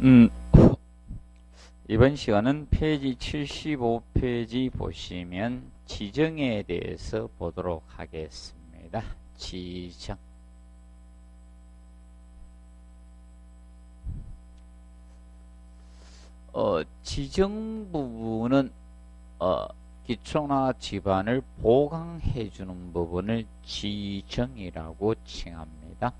음, 이번 시간은 페이지 75페이지 보시면 지정에 대해서 보도록 하겠습니다. 지정. 지정 부분은 기초나 지반을 보강해 주는 부분을 지정이라고 칭합니다.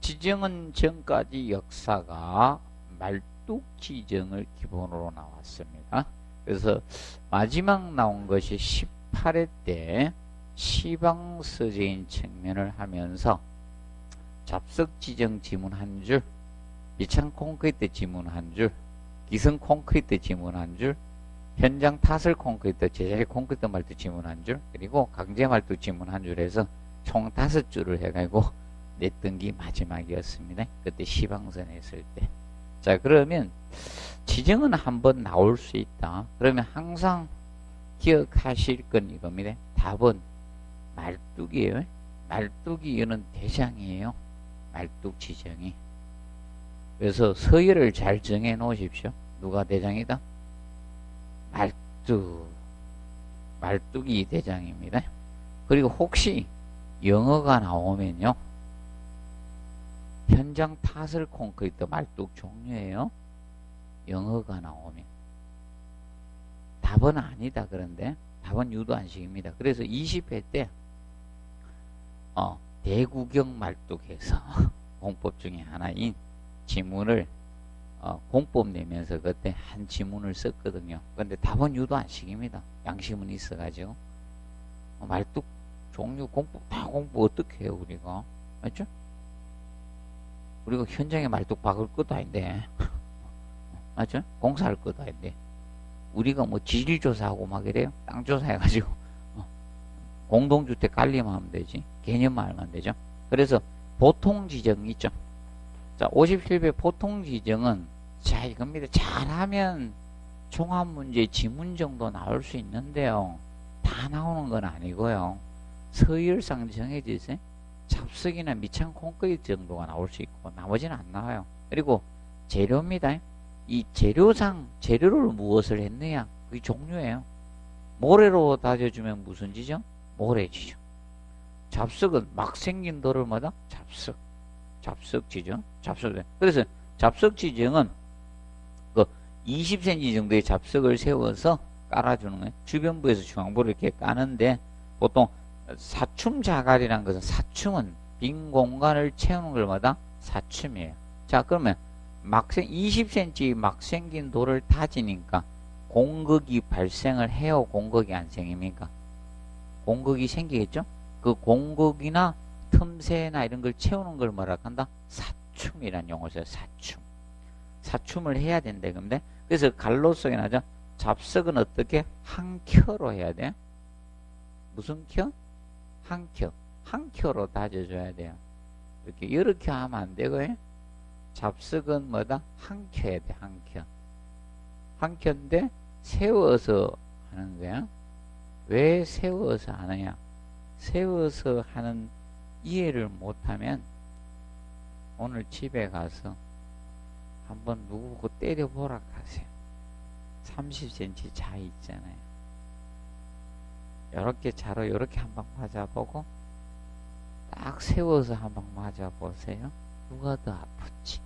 지정은 지금까지 역사가 말뚝 지정을 기본으로 나왔습니다. 그래서 마지막 나온 것이 18회 때 시방서제인 측면을 하면서 잡석 지정 지문 한 줄, 미창 콘크리트 지문 한 줄, 기성 콘크리트 지문 한 줄, 현장 타설 콘크리트, 제자리 콘크리트 말뚝 지문 한 줄, 그리고 강제 말뚝 지문 한 줄 해서 총 5줄을 해가지고 냈던 게 마지막이었습니다. 그때 시방선 했을 때. 자, 그러면 지정은 한번 나올 수 있다. 그러면 항상 기억하실 건 이겁니다. 답은 말뚝이에요. 말뚝이 이거는 대장이에요. 말뚝 지정이. 그래서 서열을 잘 정해 놓으십시오. 누가 대장이다? 말뚝. 말뚝이 대장입니다. 그리고 혹시 영어가 나오면요, 현장 타설 콘크리트 말뚝 종류예요. 영어가 나오면 답은 아니다. 그런데 답은 유도안식입니다. 그래서 20회 때 대구경 말뚝에서 공법 중에 하나인 지문을 공법 내면서 그때 한 지문을 썼거든요. 근데 답은 유도안식입니다. 양심은 있어가지고 말뚝 종류 공법 다 공부 어떻게 해요 우리가? 맞죠? 우리가 현장에 말뚝 박을 것도 아닌데 맞죠? 공사할 것도 아닌데 우리가 뭐 지질조사하고 막 이래요? 땅조사해가지고 공동주택 관리만 하면 되지 개념만 알면 되죠. 그래서 보통지정이 있죠. 자, 57배 보통지정은 자 이겁니다. 잘하면 종합문제 지문 정도 나올 수 있는데요, 다 나오는 건 아니고요. 서열상 정해져 있어요. 잡석이나 미창 콘크리트 정도가 나올 수 있고 나머지는 안 나와요. 그리고 재료입니다. 이 재료상 재료를 무엇을 했느냐 그게 종류예요. 모래로 다져주면 무슨 지정? 모래지정. 잡석은 막 생긴 돌을마다 잡석. 잡석 지정. 잡석. 그래서 잡석 지정은 그 20cm 정도의 잡석을 세워서 깔아주는 거예요. 주변부에서 중앙부를 이렇게 까는데 보통 사춤 자갈이라는 것은 사춤은 빈 공간을 채우는 걸마다 사춤이에요. 자, 그러면 20cm 막 생긴 돌을 다지니까 공극이 발생을 해요? 공극이 안 생깁니까? 공극이 생기겠죠? 그 공극이나 틈새나 이런 걸 채우는 걸 뭐라 한다? 사춤이란 용어죠. 사춤. 사춤을 해야 된다. 근데 그래서 갈로속에 나죠. 잡석은 어떻게? 한 켜로 해야 돼. 무슨 켜? 한 켜. 한 켜로 다져줘야 돼요. 이렇게 하면 안 되고요. 잡석은 뭐다? 한 켜야 돼. 한 켜. 한 켜인데 세워서 하는 거야. 왜 세워서 하느냐? 세워서 하는 이해를 못하면 오늘 집에 가서 한번 누구 때려보라 하세요. 30cm 차이 있잖아요. 요렇게 자로 요렇게 한 방 맞아보고 딱 세워서 한 방 맞아보세요. 누가 더 아프지?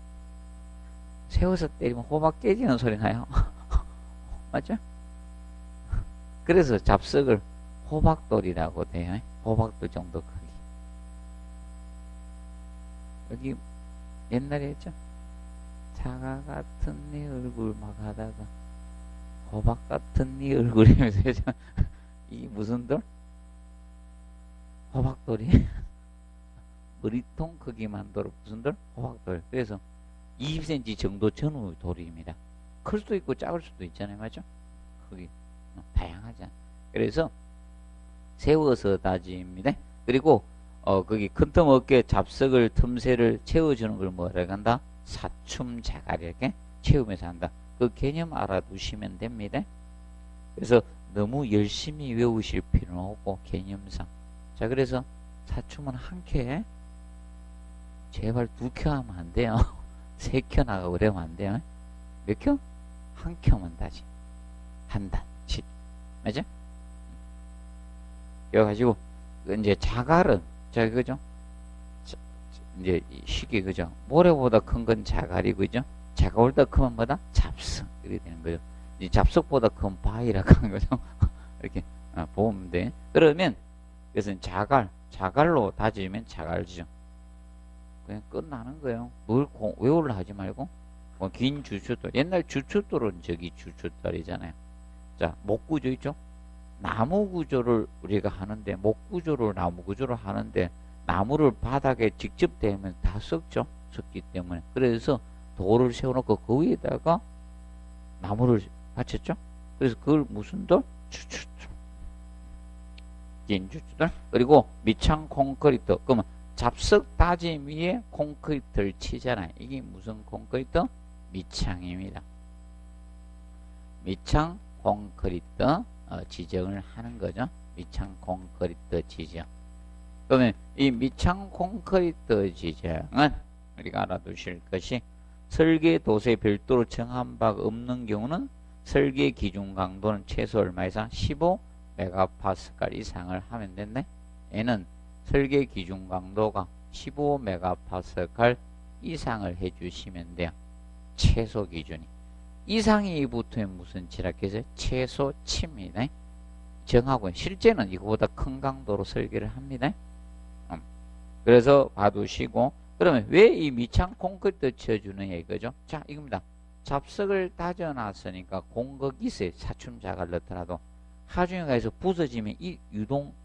세워서 때리면 호박 깨지는 소리 나요. 맞죠? 그래서 잡석을 호박돌이라고 돼요. 호박돌 정도 크기. 여기 옛날에 했죠? 사과 같은 네 얼굴 막 하다가 호박 같은 네 얼굴이면서 했죠? 이게 무슨 돌? 호박돌이. 머리통 크기만 돌 무슨 돌? 호박돌. 그래서 20cm 정도 전후 돌입니다. 클 수도 있고 작을 수도 있잖아요. 맞죠? 크기 다양하잖아. 그래서 세워서 다집니다. 그리고 거기 큰 틈 없게 잡석을 틈새를 채워주는 걸 뭐라고 한다? 사춤 자갈 이렇게 채우면서 한다. 그 개념 알아두시면 됩니다. 그래서 너무 열심히 외우실 필요는 없고 개념상. 자, 그래서 사춤은 한 켜에 제발 2켜 하면 안 돼요. 3켜 나가고 그러면 안 돼요. 몇 켜? 한 켜면 다시. 한 단씩. 맞죠? 그래가지고, 이제 자갈은, 자, 그죠? 이제 쉽게, 그죠? 모래보다 큰 건 자갈이, 그죠? 자갈보다 크면 뭐다? 잡석. 이렇게 되는 거죠. 이 잡석보다 큰 바위라고 하는 거죠. 이렇게 보면 돼. 그러면, 그래서 자갈로 다지면 자갈지죠. 그냥 끝나는 거예요. 뭘 외우려 하지 말고. 뭐 긴 주춧돌. 옛날 주춧돌은 저기 주춧돌이잖아요. 자, 목구조 있죠? 나무 구조를 우리가 하는데, 목구조를 나무 구조를 하는데, 나무를 바닥에 직접 대면 다 썩죠? 썩기 때문에. 그래서 돌을 세워놓고 그 위에다가 나무를 받쳤죠? 그래서 그걸 무슨 돌? 주춧돌. 긴 주춧돌. 그리고 밑창 콘크리트. 그러면 잡석 다짐 위에 콘크리트를 치잖아요. 이게 무슨 콘크리트? 밑창입니다. 밑창 콘크리트 지정을 하는 거죠. 밑창 콘크리트 지정. 그러면 이 밑창 콘크리트 지정은 우리가 알아두실 것이 설계 도서에 별도로 정한 바가 없는 경우는 설계 기준 강도는 최소 얼마 이상? 15메가파스칼 이상을 하면 된대. 얘는 설계 기준 강도가 15메가파스칼 이상을 해주시면 돼요. 최소 기준이. 이상이 붙으면 무슨 치라겠어요? 최소치입니다. 정하고 실제는 이거보다 큰 강도로 설계를 합니다. 그래서 봐두시고, 그러면 왜 이 밑창 콘크리트 쳐주느냐 이거죠? 자, 이겁니다. 잡석을 다져놨으니까 공극이 있어요. 사춤 자갈 넣더라도 하중에 가서 부서지면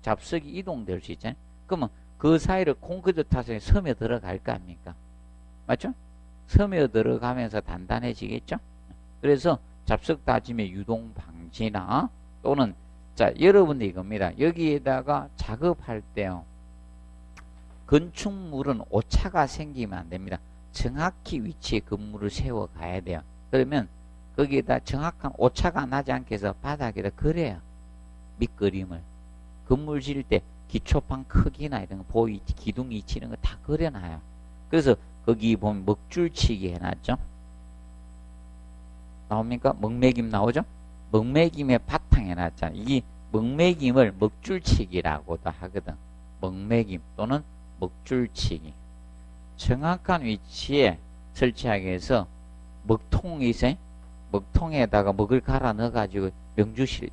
잡석이 이동될 수 있잖아요. 그러면 그 사이를 콘크리트 타서 섬에 들어갈 거 아닙니까? 맞죠? 섬에 들어가면서 단단해지겠죠? 그래서 잡석 다짐의 유동 방지나 또는 자, 여러분들 이겁니다. 여기에다가 작업할 때요. 건축물은 오차가 생기면 안 됩니다. 정확히 위치에 건물을 세워 가야 돼요. 그러면 거기에다 정확한 오차가 나지 않게 해서 바닥에다 그려요. 밑그림을. 건물 지을 때 기초판 크기나 이런 거 기둥 위치 이런 거 다 그려놔요. 그래서 거기 보면 먹줄치기 해놨죠. 나옵니까? 먹매김 나오죠? 먹매김의 바탕 해놨잖아요. 이 먹매김을 먹줄치기라고도 하거든. 먹매김 또는 먹줄치기. 정확한 위치에 설치하기 위해서 먹통이 있어요. 먹통에다가 먹을 갈아 넣어가지고 명주실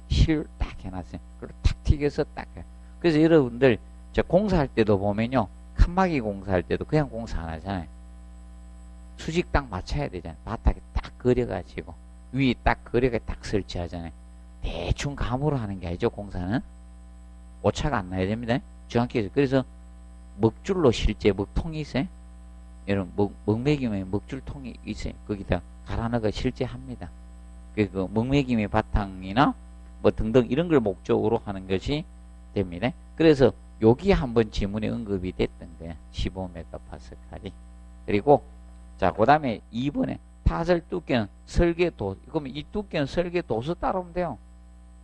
딱 해놨어요. 그리고 탁 튀겨서 딱 해요. 그래서 여러분들 저 공사할 때도 보면요. 칸막이 공사할 때도 그냥 공사 안 하잖아요. 수직 딱 맞춰야 되잖아요. 바닥에 딱 그려가지고 위에 딱 그려가 딱 설치하잖아요. 대충 감으로 하는 게 아니죠. 공사는 오차가 안 나야 됩니다. 정확히 해서. 그래서 먹줄로 실제 먹통이 있어요. 여러분 먹매김에 먹줄통이 있어요. 거기다 갈아 넣어 실제 합니다. 그 먹매김의 바탕이나 뭐 등등 이런 걸 목적으로 하는 것이 됩니다. 그래서 여기 한번 지문에 언급이 됐던 거예요. 15메가파스칼이. 그리고 자, 그 다음에 2번에 타설 두께는 설계도. 그러면 이 두께는 설계도서 따르면 돼요.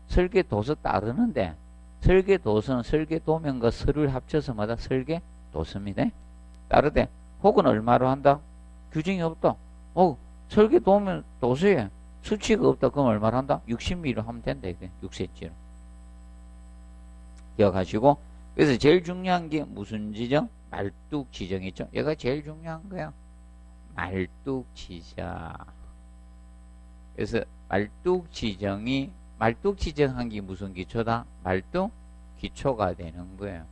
설계도서 따르는데 설계도서는 설계도면과 설을 합쳐서 마다 설계도서입니다. 따르되 혹은 얼마로 한다? 규정이 없다. 설계도면 도서에 수치가 없다. 그럼 얼마로 한다? 60mm로 하면 된다. 이게 6cm로. 기억하시고. 그래서 제일 중요한 게 무슨 지정? 말뚝 지정이 있죠. 얘가 제일 중요한 거야. 말뚝 지정. 그래서 말뚝 지정한 게 무슨 기초다? 말뚝 기초가 되는 거예요.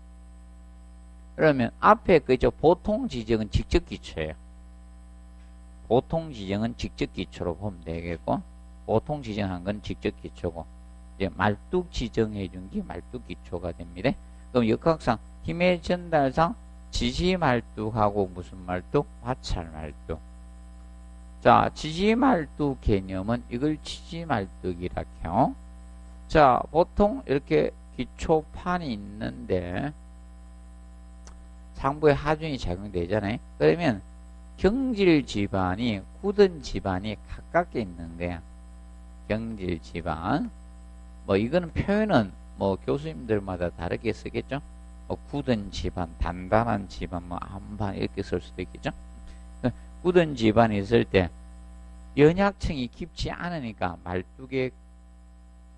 그러면 앞에 그죠? 보통 지정은 직접 기초예요. 보통 지정은 직접 기초로 보면 되겠고, 보통 지정한 건 직접 기초고, 이제 말뚝 지정해 준 게 말뚝 기초가 됩니다. 그럼 역학상 힘의 전달상 지지 말뚝하고 무슨 말뚝? 화찰 말뚝. 자, 지지 말뚝 개념은 이걸 지지 말뚝이라 해요. 자, 보통 이렇게 기초판이 있는데 상부에 하중이 작용되잖아요. 그러면 경질 지반이 굳은 지반이 가깝게 있는 거야. 경질 지반. 뭐 이거는 표현은 뭐 교수님들마다 다르게 쓰겠죠. 뭐 굳은 지반, 단단한 지반, 뭐 암반 이렇게 쓸 수도 있겠죠. 굳은 지반이 있을 때 연약층이 깊지 않으니까 말뚝의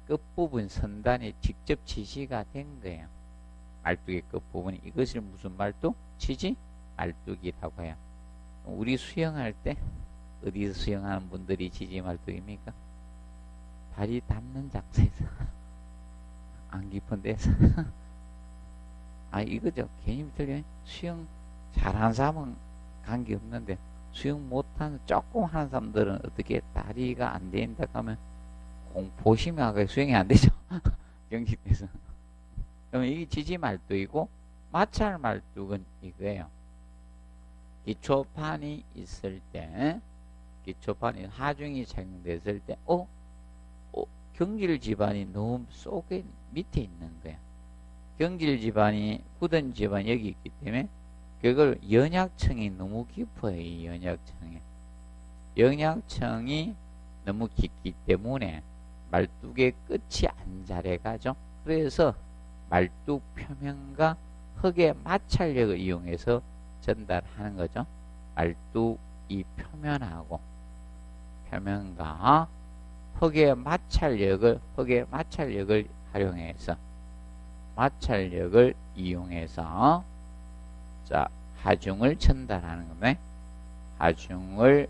끝부분 선단에 직접 지시가 된 거예요. 말뚝의 끝부분이 이것을 무슨 말뚝? 지지 말뚝이라고 해요. 우리 수영할 때 어디서 수영하는 분들이 지지 말뚝입니까? 발이 닿는 장소에서 안 깊은 데서 이거죠. 개념이 틀려요. 수영 잘하는 사람은 관계없는데 수영 못하는 조금 하는 사람들은 어떻게 다리가 안 된다 하면 공포심하게 수영이 안 되죠. 정식돼서. 그러면 이게 지지 말뚝이고 마찰 말뚝은 이거예요. 기초판이 있을 때, 기초판이 하중이 작용됐을 때, 경질 지반이 너무 속에 밑에 있는 거야. 경질 지반이 굳은 지반이 여기 있기 때문에 그걸 연약층이 너무 깊어요. 이 연약층이. 연약층이 너무 깊기 때문에 말뚝의 끝이 안 자래가죠. 그래서 말뚝 표면과 흙의 마찰력을 이용해서 전달하는 거죠. 말뚝 이 표면하고 표면과 흙의 마찰력을 활용해서 마찰력을 이용해서 자 하중을 전달하는 거네. 하중을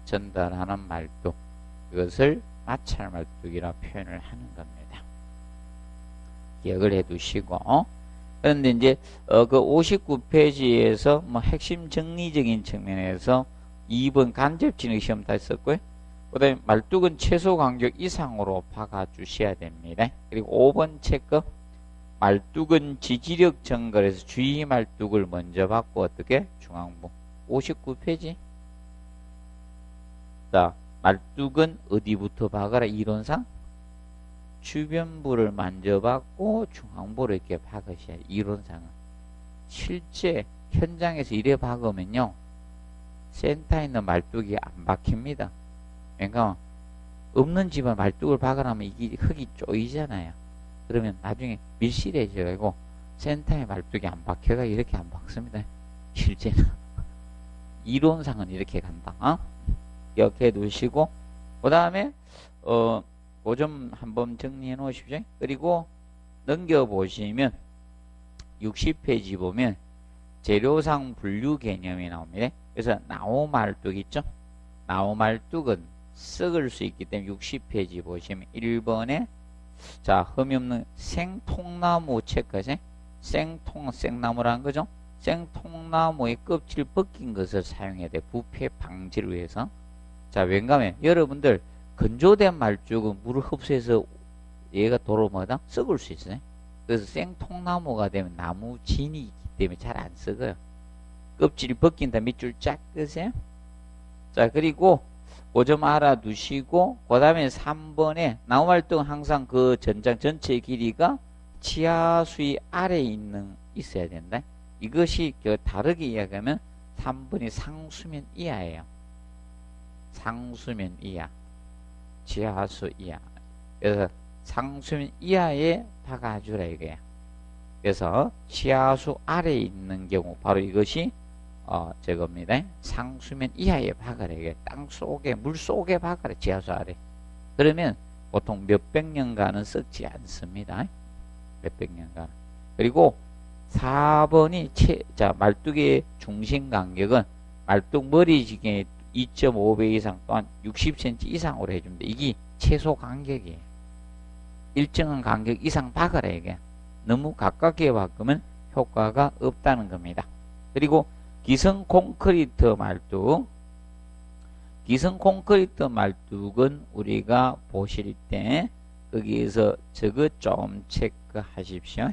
전달하는 말뚝, 이것을 마찰 말뚝이라 표현을 하는 겁니다. 기억을 해두시고. 그런데 이제 그 59페이지에서 뭐 핵심 정리적인 측면에서 2번 간접진흙 시험 다 했었고요. 그 다음에 말뚝은 최소 간격 이상으로 박아 주셔야 됩니다. 그리고 5번 체크, 말뚝은 지지력 정글에서 주의 말뚝을 먼저 받고 어떻게? 중앙부 59페이지. 자, 말뚝은 어디부터 박아라? 이론상 주변부를 만져받고 중앙부를 이렇게 박으셔야 돼요. 이론상은. 실제 현장에서 이래 박으면요, 센터에 있는 말뚝이 안 박힙니다. 그러니까 없는 집안 말뚝을 박으라면 이게 흙이 쪼이잖아요. 그러면 나중에 밀실해져가지고 센터에 말뚝이 안 박혀가 이렇게 안 박습니다. 실제는. 이론상은 이렇게 간다. 기억해 두시고, 그 다음에 그 점 한번 정리해 놓으십시오. 그리고 넘겨보시면 60페이지 보면 재료상 분류 개념이 나옵니다. 그래서 나무말뚝 있죠? 나무말뚝은 썩을 수 있기 때문에 60페이지 보시면 1번에 자, 흠이 없는 생통나무 체크하세요. 생나무라는 거죠. 생통나무의 껍질 벗긴 것을 사용해야 돼. 부패 방지를 위해서. 자, 왠가면 여러분들 건조된 말뚝은 물을 흡수해서 얘가 도로 뭐다? 썩을 수 있어요. 그래서 생통나무가 되면 나무 진이 있기 때문에 잘 안 썩어요. 껍질이 벗긴다 밑줄 쫙 끄세요. 자, 그리고 그 점 알아두시고, 그 다음에 3번에 나무말뚝은 항상 그 전장 전체의 길이가 지하수위 아래에 있어야 된다. 이것이 다르게 이야기하면 3번이 상수면 이하예요. 상수면 이하, 지하수 이하. 그래서 상수면 이하에 박아주라 이거야. 그래서 지하수 아래에 있는 경우 바로 이것이 저겁니다. 상수면 이하에 박아라. 이게 땅 속에, 물 속에 박아라. 지하수 아래. 그러면 보통 몇백 년간은 썩지 않습니다. 몇백 년간. 그리고 4번이 자, 말뚝의 중심 간격은 말뚝 머리지경의 2.5배 이상 또한 60cm 이상으로 해줍니다. 이게 최소 간격이에요. 일정한 간격 이상 박아라 이게. 너무 가깝게 박으면 효과가 없다는 겁니다. 그리고 기성 콘크리트 말뚝. 기성 콘크리트 말뚝은 우리가 보실 때 거기에서 저거 좀 체크하십시오.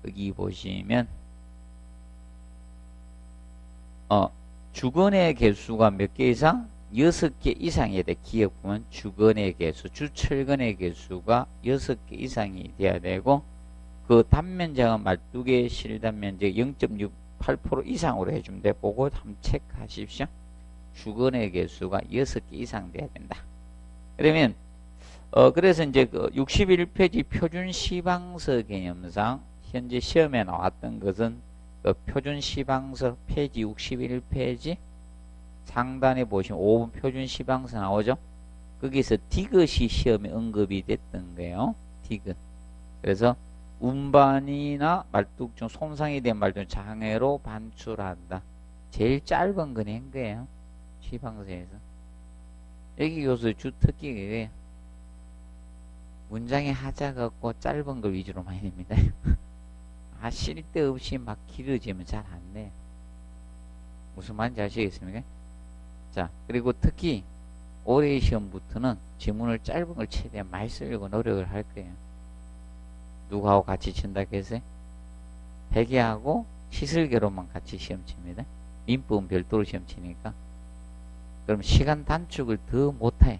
여기 보시면 주건의 개수가 몇 개 이상? 6개 이상이 돼. 기억 보면 주건의 개수, 주철근의 개수가 6개 이상이 돼야 되고, 그 단면적은 말뚝의 실단면적 0.68% 이상으로 해주면 돼. 그거 한번 체크하십시오. 주건의 개수가 6개 이상 돼야 된다. 그러면 그래서 이제 그 61페이지 표준 시방서 개념상 현재 시험에 나왔던 것은 그 표준 시방서 페이지 61페이지 상단에 보시면 5번 표준 시방서 나오죠. 거기서 디귿이 시험에 언급이 됐던 거예요. 디귿. 그래서 운반이나 말뚝 중 손상이 된 말뚝 장애로 반출한다. 제일 짧은 거 낸 거예요. 시방서에서. 여기 교수 주 특기가 이거예요. 문장의 하자가 없고 짧은 걸 위주로 많이 냅니다. 쓸데없이 막 길어지면 잘 안 돼. 무슨 말인지 아시겠습니까? 자, 그리고 특히 올해 시험부터는 지문을 짧은 걸 최대한 많이 쓰려고 노력을 할 거예요. 누구하고 같이 친다고 했어요? 회계하고 시술계로만 같이 시험 칩니다. 민법은 별도로 시험 치니까. 그럼 시간 단축을 더 못해.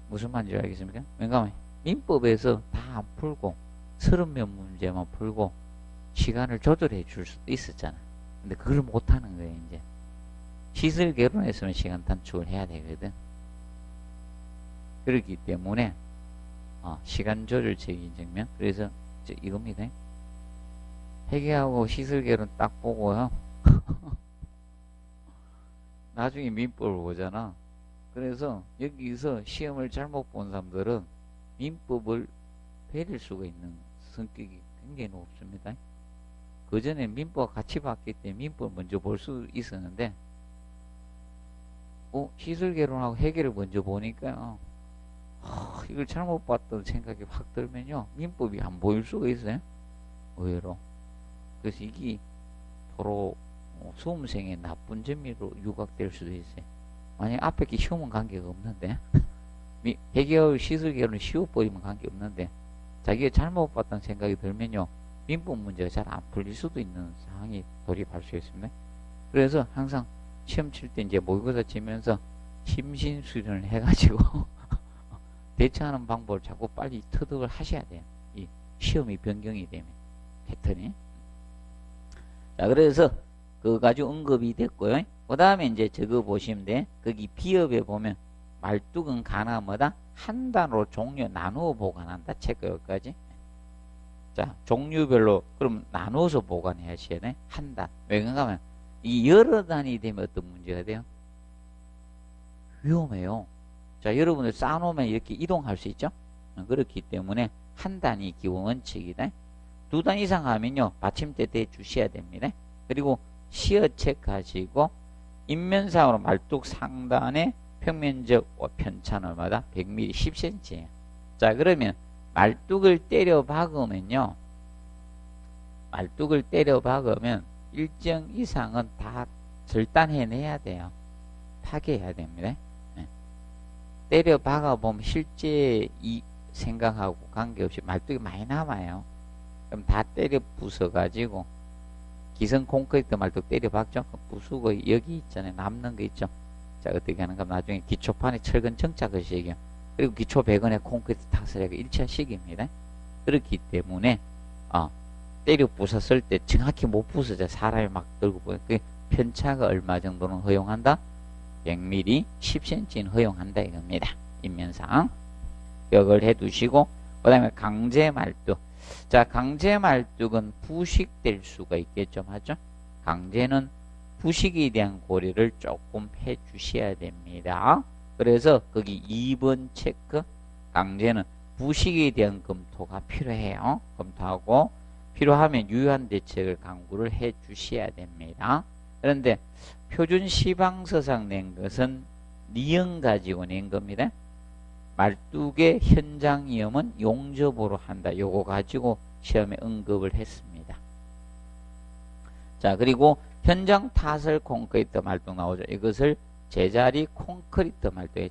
무슨 말인지 알겠습니까? 왜냐하면 민법에서 다 안 풀고 30몇 문제만 풀고 시간을 조절해 줄 수도 있었잖아. 근데 그걸 못하는 거예요. 이제 시술계로했으면 시간 단축을 해야 되거든. 그렇기 때문에 시간 조절적인 측면. 그래서 이겁니다. 회계하고 시술계론 딱 보고요. 나중에 민법을 보잖아. 그래서 여기서 시험을 잘못 본 사람들은 민법을 베릴 수가 있는 성격이 굉장히 높습니다. 그 전에 민법과 같이 봤기 때문에 민법을 먼저 볼 수 있었는데 시술계론하고 회계를 먼저 보니까 이걸 잘못 봤던 생각이 확 들면요. 민법이 안 보일 수가 있어요. 의외로. 그래서 이게 도로 수험생의 나쁜 점으로 유각될 수도 있어요. 만약 앞에 게 시험은 관계가 없는데 회계와 시술계론은 쉬워버리면 관계없는데 자기가 잘못 봤다는 생각이 들면요. 민법 문제가 잘 안 풀릴 수도 있는 상황이 돌입할 수 있습니다. 그래서 항상 시험 칠 때 이제 모의고사 치면서 심신수련을 해가지고 대처하는 방법을 자꾸 빨리 터득을 하셔야 돼요. 이 시험이 변경이 되면 패턴이. 자, 그래서 그거 가지고 언급이 됐고요. 그 다음에 이제 저거 보시면 돼. 거기 비읍에 보면 말뚝은 가나 뭐다? 한 단으로 종류 나누어 보관한다. 체크 여기까지. 자, 종류별로 그럼 나누어서 보관해야지 돼. 한 단. 왜 그런가 하면 이 여러 단이 되면 어떤 문제가 돼요? 위험해요. 자, 여러분들 쌓아놓으면 이렇게 이동할 수 있죠? 그렇기 때문에 한 단이 기본 원칙이다. 두 단 이상 하면요. 받침대 대 주셔야 됩니다. 그리고 시어 체크하시고 인면상으로 말뚝 상단의 평면적 편차는 얼마다? 100mm 10cm예요. 자, 그러면 말뚝을 때려 박으면요. 말뚝을 때려 박으면 일정 이상은 다 절단해내야 돼요. 파괴해야 됩니다. 네. 때려 박아보면 실제 이 생각하고 관계없이 말뚝이 많이 남아요. 그럼 다 때려 부숴가지고 기성 콘크리트 말뚝 때려 박죠? 부수고 여기 있잖아요. 남는 거 있죠? 자, 어떻게 하는가? 나중에 기초판에 철근 정착을 시켜요. 그리고 기초 배건에 콘크리트 탓을 해가 1차 시기입니다. 그렇기 때문에 때려 부쉈을 때 정확히 못 부서져. 사람이 막 들고 보여. 그 편차가 얼마 정도는 허용한다? 100mm 10cm는 허용한다 이겁니다. 인면상 기억을 해두시고, 그 다음에 강제 말뚝. 자, 강제 말뚝은 부식될 수가 있겠죠, 맞죠? 강제는 부식에 대한 고려를 조금 해 주셔야 됩니다. 그래서 거기 2번 체크, 강제는 부식에 대한 검토가 필요해요. 검토하고 필요하면 유효한 대책을 강구를 해 주셔야 됩니다. 그런데 표준 시방서상 낸 것은 니은 가지고 낸 겁니다. 말뚝의 현장 위험은 용접으로 한다. 요거 가지고 시험에 언급을 했습니다. 자, 그리고 현장 타설 콘크리트 말뚝 나오죠. 이것을 제자리 콘크리트 말뚝의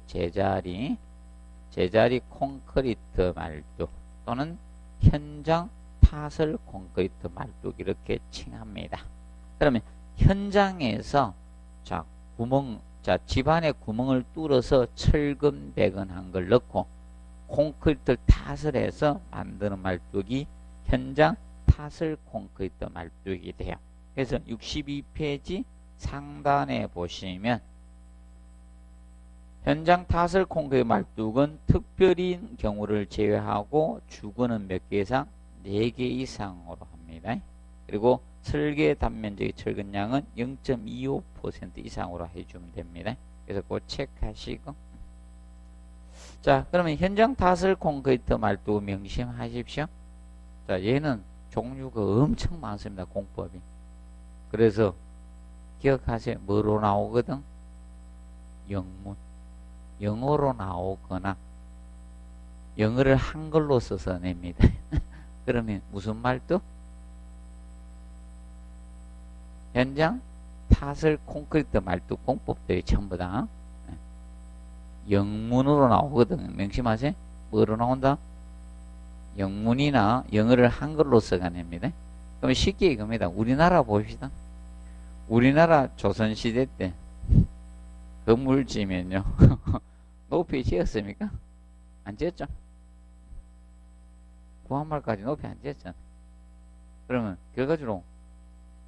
제자리 콘크리트 말뚝 또는 현장 타설 콘크리트 말뚝 이렇게 칭합니다. 그러면 현장에서 집안에 구멍을 뚫어서 철근 배건한 걸 넣고 콘크리트를 타설해서 만드는 말뚝이 현장 타설 콘크리트 말뚝이 돼요. 그래서 62페이지 상단에 보시면 현장 타설 콘크리트 말뚝은 특별인 경우를 제외하고 주거는 몇 개 이상? 4개 이상으로 합니다. 그리고 설계 단면적의 철근량은 0.25% 이상으로 해주면 됩니다. 그래서 그거 체크하시고. 자, 그러면 현장 타설 콘크리트 말뚝 명심하십시오. 자, 얘는 종류가 엄청 많습니다. 공법이. 그래서 기억하세요. 뭐로 나오거든? 영문. 영어로 나오거나 영어를 한글로 써서 냅니다. 그러면 무슨 말도? 현장 타설 콘크리트 말뚝 공법들이 전부 다 영문으로 나오거든. 명심하세요. 뭐로 나온다? 영문이나 영어를 한글로 써가냅니다. 그럼 쉽게 이겁니다. 우리나라 봅시다. 우리나라 조선시대 때 건물 지면요 높이 지었습니까? 안 지었죠? 구한말까지 높이 안 지었잖아. 그러면 결과적으로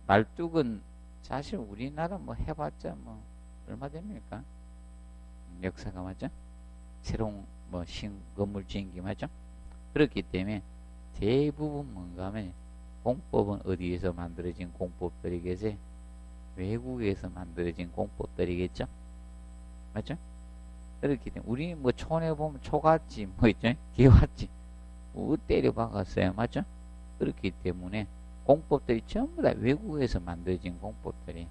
말뚝은 사실 우리나라 뭐 해봤자 뭐 얼마 됩니까? 역사가 맞죠? 새로운 뭐 건물 지은 게 맞죠? 그렇기 때문에 대부분 뭔가 하면 공법은 어디에서 만들어진 공법들이겠지? 외국에서 만들어진 공법들이겠죠? 맞죠? 그렇기 때문에 우리 뭐 촌에 보면 초가집 뭐 있죠? 개화집 뭐 때려 박았어요. 맞죠? 그렇기 때문에 공법들이 전부 다 외국에서 만들어진 공법들이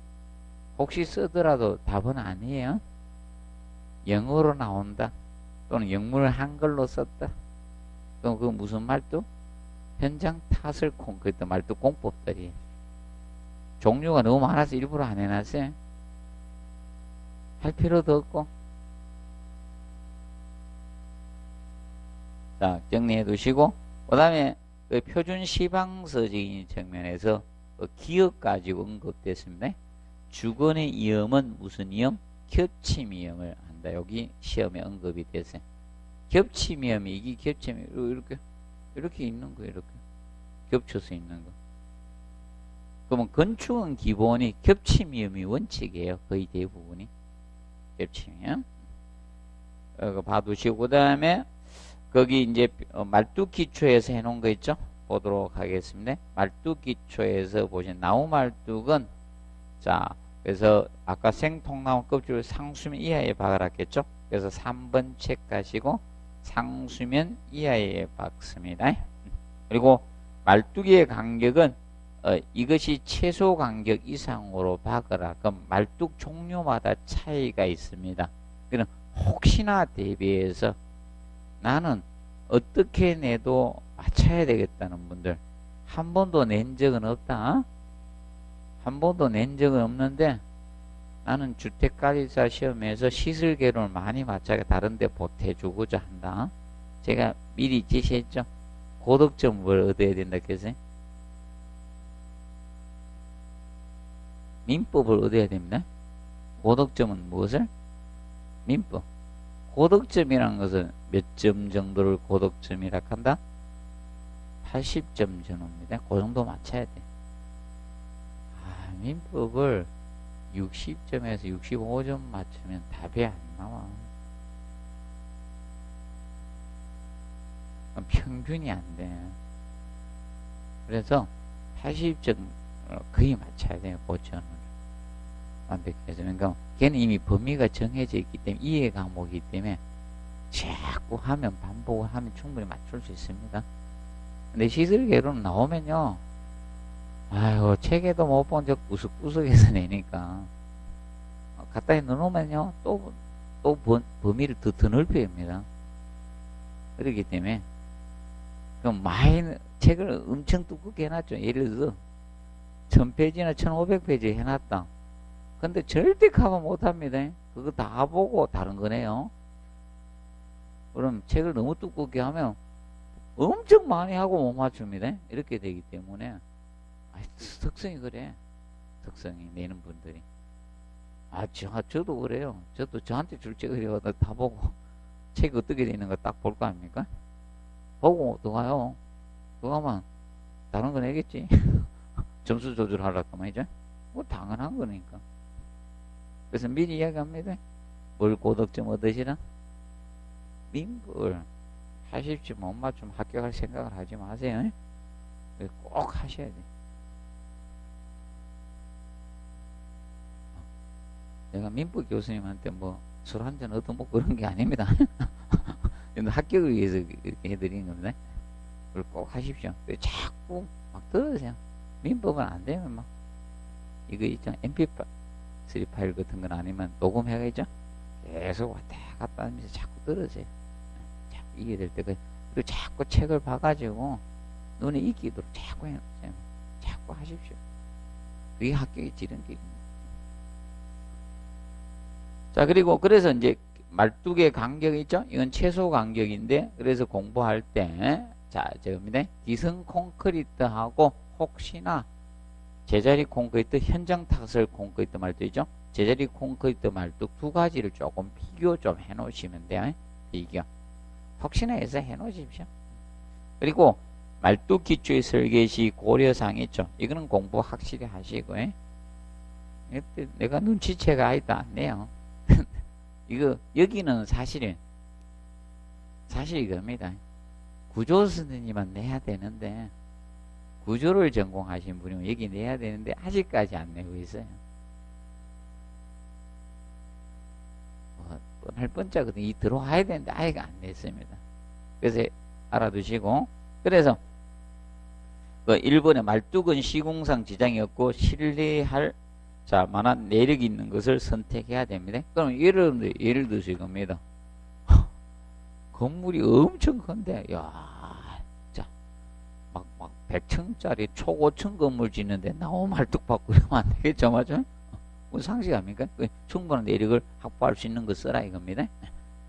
혹시 쓰더라도 답은 아니에요. 영어로 나온다 또는 영문을 한글로 썼다. 그럼 그 무슨 말도? 현장 타설 콘크리트 말도 공법들이 종류가 너무 많아서 일부러 안 해놨어요. 할 필요도 없고. 자, 정리해 두시고, 그 다음에 그 표준 시방서적인 측면에서 그 기억 가지고 언급됐습니다. 주거의 위험은 무슨 위험? 겹침 위험을 한다. 여기 시험에 언급이 됐어요. 겹침 위험이, 이게 겹침이 이렇게 있는 거, 이렇게 겹쳐서 있는 거. 그러면 건축은 기본이 겹침 위험이 원칙이에요. 거의 대부분이 겹침이요. 봐두시고, 그 다음에 거기 이제 말뚝 기초에서 해놓은 거 있죠? 보도록 하겠습니다. 말뚝 기초에서 보신 나무 말뚝은 자, 그래서 아까 생통나무 껍질을 상수면 이하에 박으라겠죠? 그래서 3번 체크하시고 상수면 이하에 박습니다. 그리고 말뚝의 간격은 이것이 최소 간격 이상으로 박으라. 그럼 말뚝 종류마다 차이가 있습니다. 그럼 혹시나 대비해서 나는 어떻게 내도 맞춰야 되겠다는 분들 한 번도 낸 적은 없다. 한 번도 낸 적은 없는데 나는 주택관리사 시험에서 시설계론을 많이 맞춰서 다른 데 보태주고자 한다. 제가 미리 제시했죠. 고득점을 얻어야 된다 했어요. 민법을 얻어야 됩니다. 고득점은 무엇을? 민법. 고득점이라는 것은 몇 점 정도를 고득점이라 한다? 80점 전후입니다. 그 정도 맞춰야 돼. 민법을 60점에서 65점 맞추면 답이 안 나와. 평균이 안 돼. 그래서 80점 거의 맞춰야 돼요. 고점을 완벽해서. 그러니까 걔는 이미 범위가 정해져 있기 때문에 이해 과목이기 때문에 자꾸 하면 반복을 하면 충분히 맞출 수 있습니다. 근데 시설계론 나오면요, 아유 책에도 못 본 적 구석구석에서 내니까 갖다 넣어놓으면요 또 범위를 더 넓혀야 합니다. 그렇기 때문에 그럼 많이 책을 엄청 두껍게 해놨죠. 예를 들어서 1000페이지나 1500페이지 해놨다. 근데 절대 커버 못합니다. 그거 다 보고 다른 거네요. 그럼 책을 너무 두껍게 하면 엄청 많이 하고 못 맞춥니다. 이렇게 되기 때문에 특성이 그래. 특성이 내는 분들이. 저도 그래요. 저도 저한테 줄 책을 다 보고 책이 어떻게 되는 거 딱 볼 거 아닙니까? 보고 들어가요. 그거만 다른 거 내겠지. 점수 조절하려고 말이죠. 뭐 당연한 거니까. 그래서 미리 이야기합니다. 뭘 고득점 얻으시라? 민법을 하십시오. 못 맞추면 합격할 생각을 하지 마세요. 꼭 하셔야 돼. 내가 민법 교수님한테 뭐 술 한잔 얻어먹고 그런 게 아닙니다. 합격을 위해서 이렇게 해드리는 겁니다. 그걸 꼭 하십시오. 자꾸 막 들으세요. 민법은 안 되면 막 이거 있죠. MP3 파일 같은 건 아니면 녹음해가지고 계속 왔다 갔다 하면서 자꾸 들으세요. 자꾸 이해될 때까지. 그리고 자꾸 책을 봐가지고 눈에 익히도록 자꾸 해놓으세요. 자꾸 하십시오. 그게 합격의 지름길입니다. 자, 그리고 그래서 이제 말뚝의 간격이 있죠. 이건 최소 간격인데, 그래서 공부할 때, 자, 저겁니다. 기성 콘크리트하고 혹시나 제자리 콘크리트, 현장 타설 콘크리트 말뚝 있죠. 제자리 콘크리트 말뚝 두 가지를 조금 비교 좀 해 놓으시면 돼요. 비교. 혹시나 해서 해 놓으십시오. 그리고 말뚝 기초의 설계 시 고려사항 있죠. 이거는 공부 확실히 하시고요. 내가 눈치채가 아이도 안 내요. 이거 여기는 사실 이겁니다. 구조 선생님만 내야 되는데, 구조를 전공하신 분이면 여기 내야 되는데 아직까지 안 내고 있어요. 뻔할 뻔짜거든요. 이 들어와야 되는데 아예 안 냈습니다. 그래서 알아두시고, 그래서 그 1번에 말뚝은 시공상 지장이 없고 신뢰할 만한 내력이 있는 것을 선택해야 됩니다. 그럼 예를 들어서 이겁니다. 건물이 엄청 큰데, 야, 자, 막 100층짜리 초고층 건물 짓는데 나무 말뚝 받고 이러면 안 되겠죠, 맞죠? 상식 아닙니까? 충분한 내력을 확보할 수 있는 거 쓰라 이겁니다.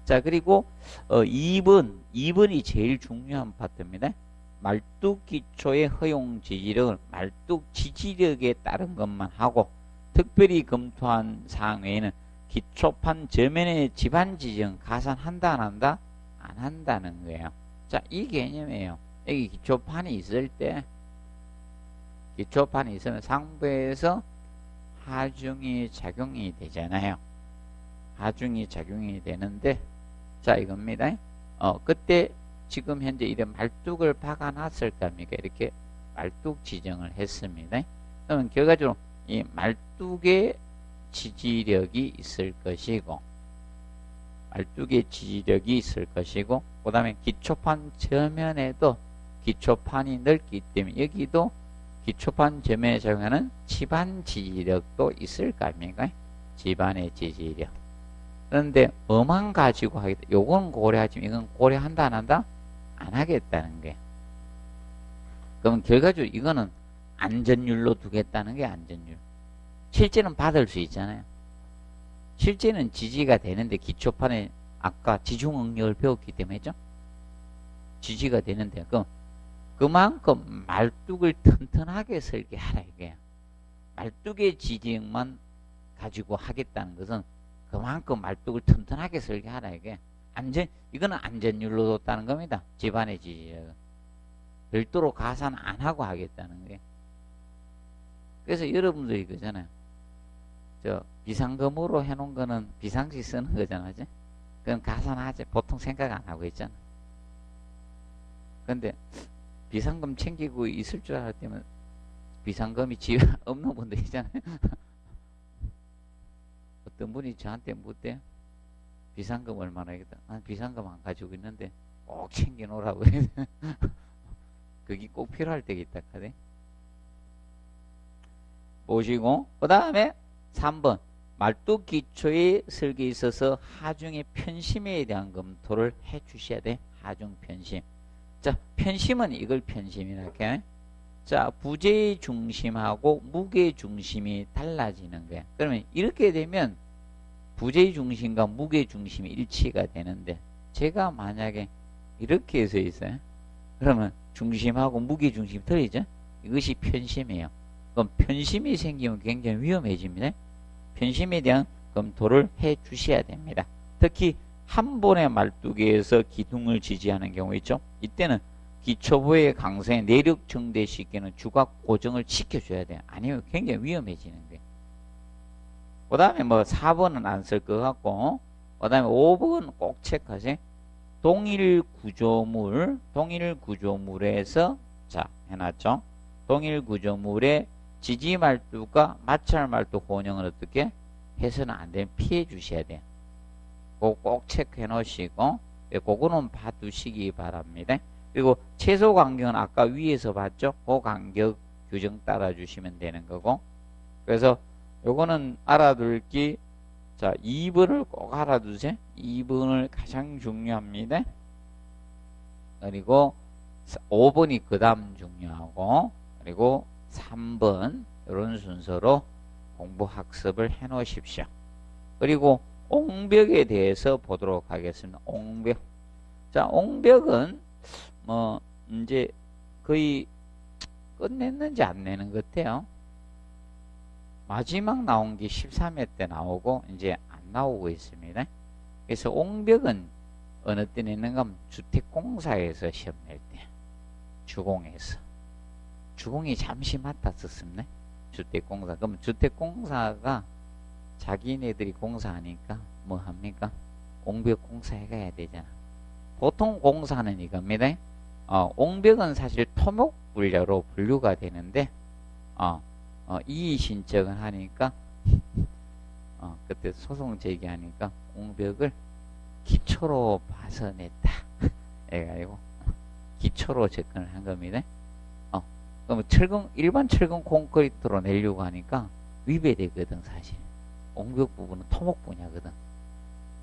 자, 그리고 2번이 제일 중요한 파트입니다. 말뚝 기초의 허용 지지력을 말뚝 지지력에 따른 것만 하고, 특별히 검토한 사항 외에는 기초판 저면의 지반 지정 가산한다 안 한다? 안 한다는 거예요. 자, 이 개념이에요. 여기 기초판이 있을 때, 기초판이 있으면 상부에서 하중이 작용이 되잖아요. 하중이 작용이 되는데, 자, 이겁니다. 그때 지금 현재 이런 말뚝을 박아놨을 겁니까? 이렇게 말뚝 지정을 했습니다. 그러면 결과적으로 이 말뚝의 지지력이 있을 것이고, 말뚝의 지지력이 있을 것이고, 그 다음에 기초판 저면에도 기초판이 넓기 때문에 여기도 기초판 저면에 적용하는 지반 지지력도 있을 거 아닙니까? 지반의 지지력. 그런데 뭐만 가지고 하겠다. 요건 고려하지만 이건 고려한다 안 한다? 안 하겠다는 거예요. 그러면 결과적으로 이거는 안전율로 두겠다는 게 안전율. 실제는 받을 수 있잖아요. 실제는 지지가 되는데 기초판에 아까 지중응력을 배웠기 때문에죠. 지지가 되는데 그만큼 말뚝을 튼튼하게 설계하라 이게요. 말뚝의 지지력만 가지고 하겠다는 것은 그만큼 말뚝을 튼튼하게 설계하라 이게. 이거는 안전율로 뒀다는 겁니다. 집안의 지지력은. 별도로 가산 안 하고 하겠다는 게. 그래서 여러분들이 그잖아요. 비상금으로 해놓은 거는 비상시 쓰는 거잖아요. 그건 가산하지. 보통 생각 안 하고 있잖아. 근데 비상금 챙기고 있을 줄 알았 때면 비상금이 집에 없는 분들 있잖아요. 어떤 분이 저한테 묻대요. 비상금 얼마나 하겠다. 난 비상금 안 가지고 있는데 꼭 챙겨 놓으라고. 그게 꼭 필요할 때가 있다 카대. 보시고, 그 다음에 3번 말뚝 기초의 설계에 있어서 하중의 편심에 대한 검토를 해 주셔야 돼. 하중 편심. 자, 편심은 이걸 편심이라 할게요. 자, 부재의 중심하고 무게 중심이 달라지는 거야. 그러면 이렇게 되면 부재의 중심과 무게 중심이 일치가 되는데, 제가 만약에 이렇게 해서 있어요. 그러면 중심하고 무게 중심이 틀리죠? 이것이 편심이에요. 그럼 편심이 생기면 굉장히 위험해집니다. 편심에 대한 검토를 해 주셔야 됩니다. 특히 한 번의 말뚝에서 기둥을 지지하는 경우 있죠. 이때는 기초부의 강성에 내력 증대시키는 주각 고정을 시켜줘야 돼요. 아니면 굉장히 위험해지는 거예요. 그 다음에 4번은 안 쓸 것 같고, 그 다음에 5번 꼭 체크하세요. 동일 구조물에서, 자, 해놨죠. 동일 구조물의 지지 말뚝과 마찰 말뚝 혼용을 어떻게 해서는 안 되면 피해 주셔야 돼요. 그거 꼭 체크해 놓으시고, 예, 그거는 봐두시기 바랍니다. 그리고 최소 간격은 아까 위에서 봤죠? 그 간격 규정 따라 주시면 되는 거고. 그래서 요거는 알아둘기. 자, 2번을 꼭 알아두세요. 2번을 가장 중요합니다. 그리고 5번이 그 다음 중요하고, 그리고 3번 이런 순서로 공부 학습을 해 놓으십시오. 그리고 옹벽에 대해서 보도록 하겠습니다. 옹벽. 자, 옹벽은 뭐 이제 거의 끝냈는지 안 내는 것 같아요. 마지막 나온 게 13회 때 나오고 이제 안 나오고 있습니다. 그래서 옹벽은 어느 때 내는가 하면 주택공사에서 시험 낼 때, 주공에서. 주공이 잠시 맡았었습니다. 주택공사. 그럼 주택공사가 자기네들이 공사하니까 뭐 합니까? 옹벽 공사해 가야 되잖아. 보통 공사는 이겁니다. 옹벽은 사실 토목 분야로 분류가 되는데, 이의 신청을 하니까, 그때 소송 제기하니까 옹벽을 기초로 봐서 냈다. 해가지고, 기초로 접근을 한 겁니다. 그럼 일반 철근 콘크리트로 내려고 하니까 위배되거든, 사실. 옹벽 부분은 토목 분야거든.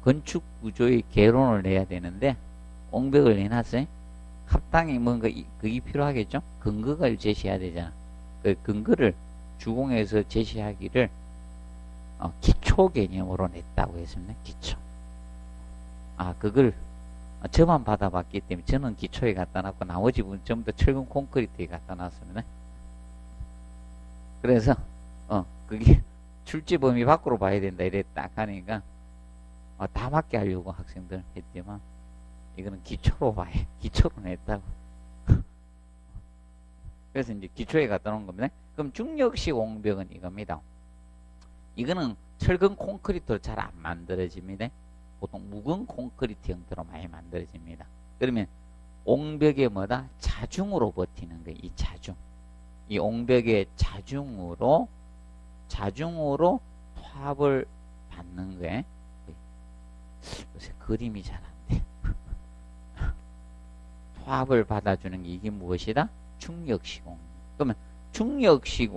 건축 구조의 개론을 내야 되는데, 옹벽을 내놨어요. 합당히 뭔가 그게 필요하겠죠? 근거를 제시해야 되잖아. 그 근거를 주공에서 제시하기를 기초 개념으로 냈다고 했습니다. 기초. 그걸 저만 받아봤기 때문에 저는 기초에 갖다 놨고 나머지 부분 전부 다 철근 콘크리트에 갖다 놨습니다. 그래서 그게 출제 범위 밖으로 봐야 된다 이래 딱 하니까 다 맞게 하려고 학생들 했지만 이거는 기초로 봐야 기초로 냈다고. 그래서 이제 기초에 갖다 놓은 겁니다. 그럼 중력식 옹벽은 이겁니다. 이거는 철근 콘크리트로 잘 안 만들어집니다. 보통 묵은 콘크리트 형태로 많이 만들어집니다. 그러면 옹벽에 뭐다? 자중으로 버티는 거예요. 이 자중. 이 옹벽의 자중으로 토합을 받는 거예요. 요새 그림이 잘 안 돼. 토합을 받아주는 게 이게 무엇이다? 중력식 옹벽. 그러면 중력식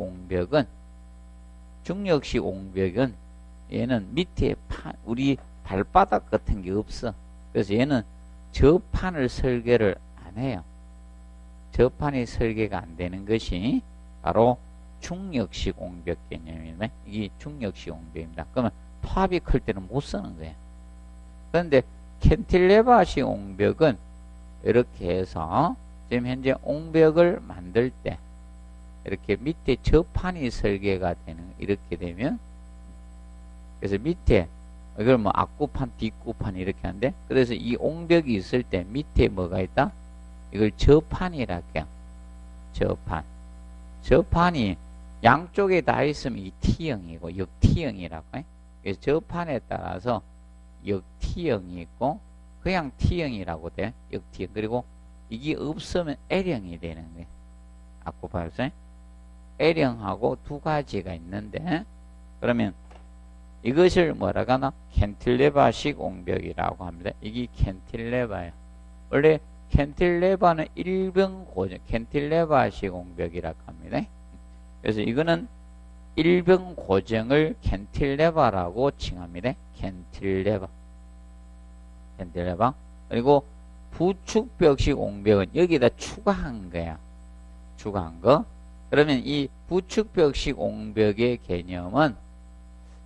옹벽은 얘는 밑에 우리 발바닥 같은 게 없어. 그래서 얘는 저판을 설계를 안 해요. 저판이 설계가 안 되는 것이 바로 중력식 옹벽 개념이네. 이게 중력식 옹벽입니다. 그러면 토합이 클 때는 못 쓰는 거예요. 그런데 캔틸레바식 옹벽은 이렇게 해서 지금 현재 옹벽을 만들 때 이렇게 밑에 저판이 설계가 되는, 이렇게 되면, 그래서 밑에 이걸 뭐 앞구판 뒷구판 이렇게 하는데, 그래서 이 옹벽이 있을 때 밑에 뭐가 있다? 이걸 저판이라 해요. 저판이 양쪽에 다 있으면 이 T형이고 역T형이라고 해. 그래서 저판에 따라서 역T형이 있고 그냥 T형이라고 돼. 역T형. 그리고 이게 없으면 L형이 되는 거예요. 앞구판에서 L형하고 두 가지가 있는데, 그러면 이것을 뭐라고 하나? 캔틸레바식 옹벽이라고 합니다. 이게 캔틸레바예요. 원래 캔틸레바는 일병 고정, 캔틸레바식 옹벽이라고 합니다. 그래서 이거는 일병 고정을 캔틸레바라고 칭합니다. 캔틸레바. 그리고 부축벽식 옹벽은 여기다 추가한 거야. 추가한 거. 그러면 이 부축벽식 옹벽의 개념은,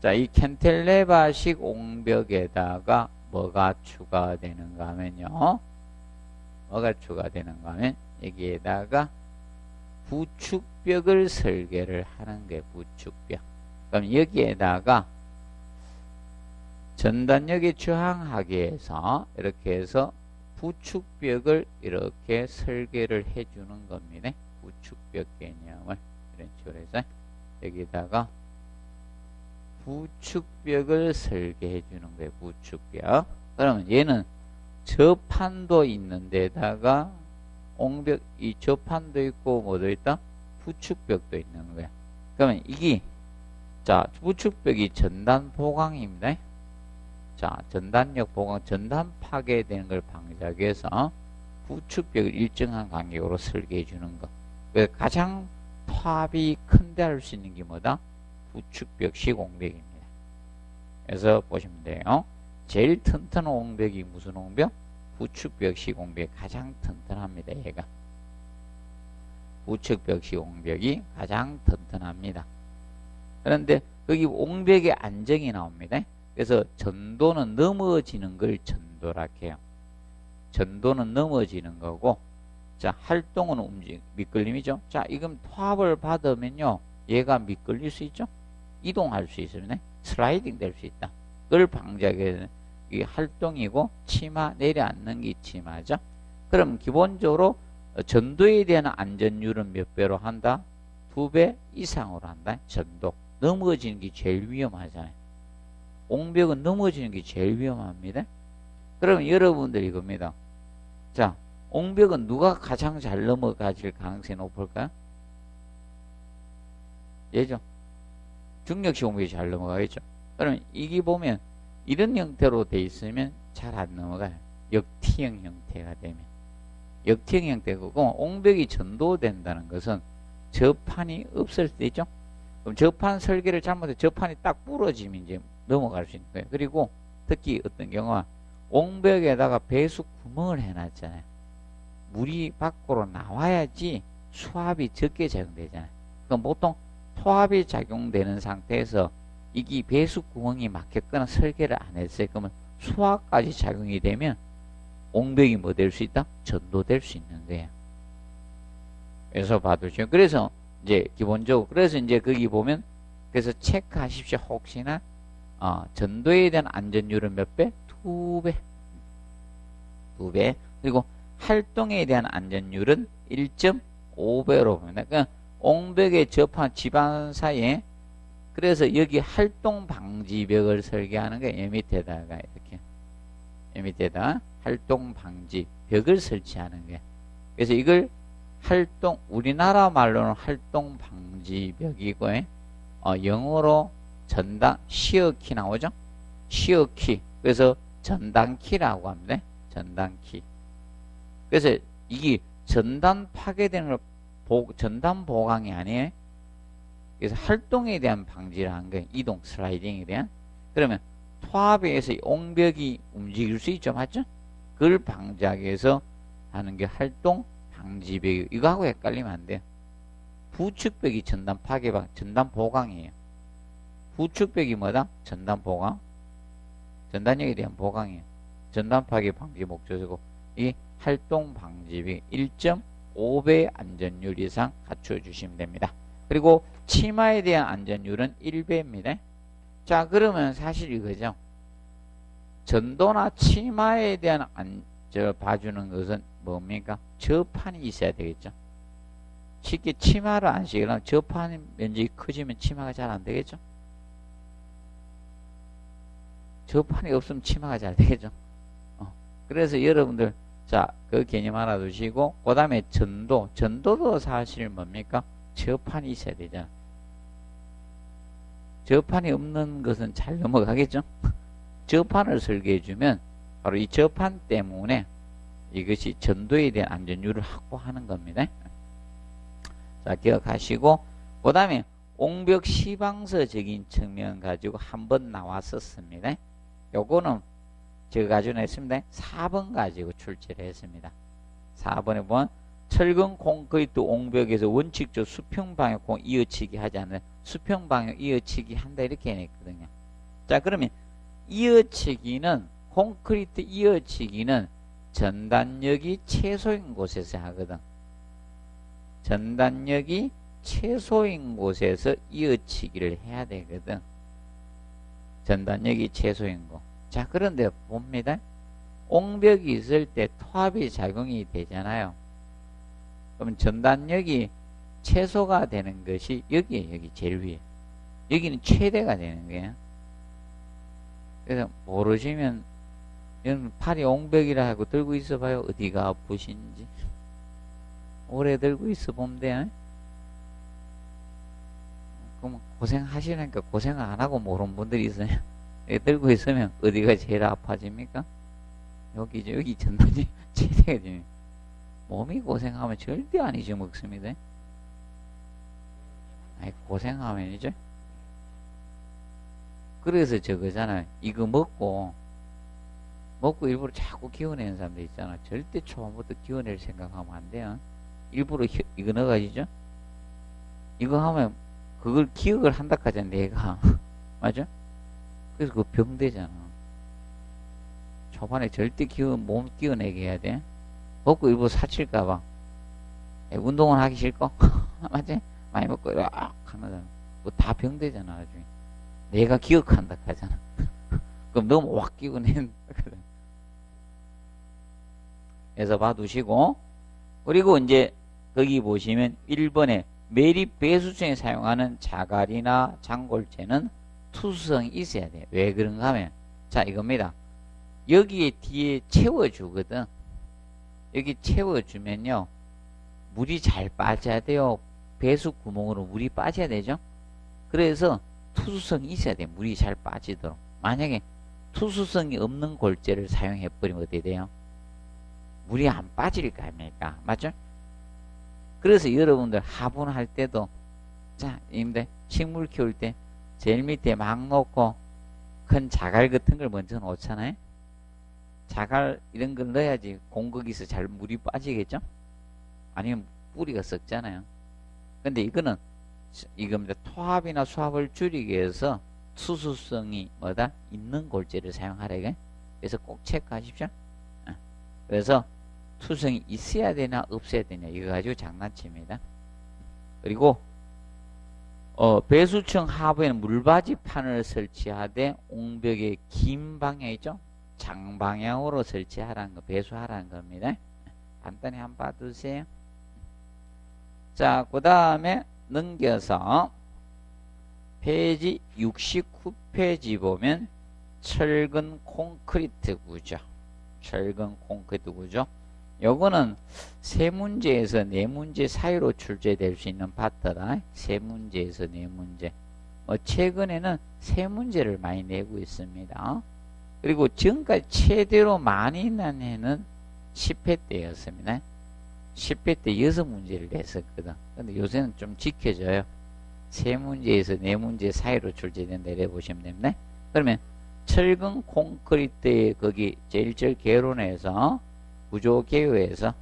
자, 이 캔틸레바식 옹벽에다가 뭐가 추가되는가 하면요. 뭐가 추가되는가 하면 여기에다가 부축벽을 설계를 하는 게 부축벽. 그럼 여기에다가 전단역에 저항하기 위해서 이렇게 해서 부축벽을 이렇게 설계를 해주는 겁니다. 부축벽 개념을 이런 식으로 해서 여기다가 부축벽을 설계해 주는 거예요. 부축벽. 그러면 얘는 저판도 있는 데다가 옹벽, 이 저판도 있고 뭐도 있다? 부축벽도 있는 거야. 그러면 이게 자, 부축벽이 전단 보강입니다. 자, 전단력 보강, 전단 파괴되는 걸 방지하기 위해서 부축벽을 일정한 간격으로 설계해 주는 것. 가장 토합이 큰데 할 수 있는 게 뭐다? 부축벽 시공벽입니다. 그래서 보시면 돼요. 제일 튼튼한 옹벽이 무슨 옹벽? 부축벽 시공벽이 가장 튼튼합니다. 얘가. 부축벽 시공벽이 가장 튼튼합니다. 그런데 거기 옹벽의 안정이 나옵니다. 그래서 전도는 넘어지는 걸 전도라 해요. 전도는 넘어지는 거고, 자, 활동은 미끌림이죠. 자, 이건 토합을 받으면요, 얘가 미끌릴 수 있죠. 이동할 수 있으면 슬라이딩 될 수 있다. 그걸 방지하기 위해서 이 활동이고, 치마 내려앉는 게 치마죠. 그럼 기본적으로 전도에 대한 안전율은 몇 배로 한다? 2배 이상으로 한다. 전도. 넘어지는 게 제일 위험하잖아요. 옹벽은 넘어지는 게 제일 위험합니다. 그러면 여러분들 이겁니다. 자, 옹벽은 누가 가장 잘 넘어가질 가능성이 높을까요? 얘죠. 중력시 옹벽이 잘 넘어가겠죠. 그러면 이게 보면 이런 형태로 돼 있으면 잘 안 넘어가요. 역티형 형태가 되면. 역티형 형태고, 옹벽이 전도된다는 것은 저판이 없을 때 있죠. 그럼 저판 설계를 잘못해 저판이 딱 부러지면 이제 넘어갈 수 있는 거예요. 그리고 특히 어떤 경우가 옹벽에다가 배수 구멍을 해놨잖아요. 물이 밖으로 나와야지 수압이 적게 작용되잖아요. 그럼 보통 토압이 작용되는 상태에서 이게 배수 구멍이 막혔거나 설계를 안 했어요. 그러면 수압까지 작용이 되면 옹벽이 뭐 될 수 있다? 전도될 수 있는 거예요. 그래서 봐두시죠. 그래서 이제 기본적으로 그래서 이제 거기 보면 그래서 체크하십시오. 혹시나 전도에 대한 안전율은 몇 배? 2배. 2배. 그리고 활동에 대한 안전율은 1.5배로 봅니다. 그러니까 옹벽의 접한 지방 사이에 그래서 여기 활동 방지벽을 설계하는 게 이 밑에다가 이렇게 이 밑에다 활동 방지 벽을 설치하는 게 그래서 이걸 활동 우리나라 말로는 활동 방지벽이고 영어로 전단 시어키 나오죠. 시어키 그래서 전단키라고 합니다. 전단키. 그래서 이게 전단 파괴되는 걸 전단 보강이 아니에요. 그래서 활동에 대한 방지를 한 거예요. 이동 슬라이딩에 대한. 그러면 토합에 의해서 옹벽이 움직일 수 있죠. 맞죠? 그걸 방지하기 위해서 하는 게 활동 방지벽이 이거하고 헷갈리면 안 돼요. 부축벽이 전단 파괴방 전단 보강이에요. 부축벽이 뭐다? 전단 보강. 전단력에 대한 보강이에요. 전단 파괴 방지 목적이고 이 활동 방지벽 1.5배 안전율 이상 갖춰주시면 됩니다. 그리고 치마에 대한 안전율은 1배입니다. 자, 그러면 사실 이거죠. 전도나 치마에 대한 봐주는 것은 뭡니까? 저판이 있어야 되겠죠. 쉽게 치마를 안 쓰거나 저판 면적이 커지면 치마가 잘 안 되겠죠. 저판이 없으면 치마가 잘 되겠죠. 그래서 여러분들 자, 그 개념 하나 두시고 그 다음에 전도도 사실 뭡니까? 저판이 있어야 되잖아. 저판이 없는 것은 잘 넘어가겠죠. 저판을 설계해 주면 바로 이 저판 때문에 이것이 전도에 대한 안전율을 확보하는 겁니다. 자, 기억하시고 그 다음에 옹벽 시방서적인 측면 가지고 한번 나왔었습니다. 요거는 제가 가지고 했습니다. 4번 가지고 출제를 했습니다. 4번에 보면 철근 콘크리트 옹벽에서 원칙적 수평방향 이어치기 하지 않는 수평방향 이어치기 한다 이렇게 해냈거든요. 자, 그러면 이어치기는 콘크리트 이어치기는 전단력이 최소인 곳에서 하거든. 전단력이 최소인 곳에서 이어치기를 해야 되거든. 전단력이 최소인 곳. 자, 그런데 봅니다. 옹벽이 있을 때 토합이 작용이 되잖아요. 그럼 전단력이 최소가 되는 것이 여기에 여기 제일 위에. 여기는 최대가 되는 거예요. 그래서 모르시면 여러분 팔이 옹벽이라 하고 들고 있어 봐요. 어디가 아프신지. 오래 들고 있어 보면 돼요. 그럼 고생하시니까 고생을 안 하고 모르는 분들이 있어요. 들고 있으면 어디가 제일 아파집니까? 여기 전반이 제대가 지금 몸이 고생하면 절대 안 잊어먹습니다. 아니, 고생하면이죠. 그래서 저거잖아요. 이거 먹고 일부러 자꾸 기워내는 사람들 있잖아. 절대 초반부터 기워낼 생각하면 안 돼요. 일부러 이거 넣어가지죠. 이거 하면 그걸 기억을 한다 하잖아, 내가. 맞아? 그래서 그 병되잖아. 초반에 절대 몸 기워내게 해야 돼. 먹고 일부러 사칠까봐. 운동은 하기 싫고. 맞지? 많이 먹고 이렇게 하면 다 병되잖아, 나중에. 내가 기억한다 하잖아. 그럼 너무 확 기워낸. 그래서 봐두시고. 그리고 이제 거기 보시면 1번에 매립 배수층에 사용하는 자갈이나 장골재는 투수성이 있어야 돼요. 왜 그런가 하면, 자, 이겁니다. 여기에 뒤에 채워주거든. 여기 채워주면요, 물이 잘 빠져야 돼요. 배수 구멍으로 물이 빠져야 되죠. 그래서 투수성이 있어야 돼요. 물이 잘 빠지도록. 만약에 투수성이 없는 골재를 사용해버리면 어떻게 돼요? 물이 안 빠질 거 아닙니까? 맞죠? 그래서 여러분들 화분할 때도, 자, 님들 식물 키울 때 제일 밑에 막 놓고 큰 자갈 같은 걸 먼저 놓잖아요. 자갈 이런 걸 넣어야지 공거기서 잘 물이 빠지겠죠? 아니면 뿌리가 썩잖아요. 근데 이거는 이겁니다. 토합이나 수합을 줄이기 위해서 투수성이 뭐다? 있는 골재를 사용하라 이게. 그래서 꼭 체크하십시오. 그래서 투성이 있어야 되나 없어야 되냐 이거 가지고 장난칩니다. 그리고 배수층 하부에는 물받이판을 설치하되 옹벽의 긴 방향이죠. 장방향으로 설치하라는 거, 배수하라는 겁니다. 간단히 한번 봐두세요. 자, 그 다음에 넘겨서 페이지 69페이지 보면 철근 콘크리트 구조. 철근 콘크리트 구조. 요거는 세 문제에서 네 문제 사이로 출제될 수 있는 파트다. 세 문제에서 네 문제. 최근에는 세 문제를 많이 내고 있습니다. 그리고 지금까지 최대로 많이 난 해는 10회 때였습니다. 10회 때 6문제를 냈었거든. 근데 요새는 좀 지켜져요. 세 문제에서 네 문제 사이로 출제된 내려 보시면 됩니다. 그러면 철근 콘크리트의 거기 제1절 개론에서 구조 개요에서,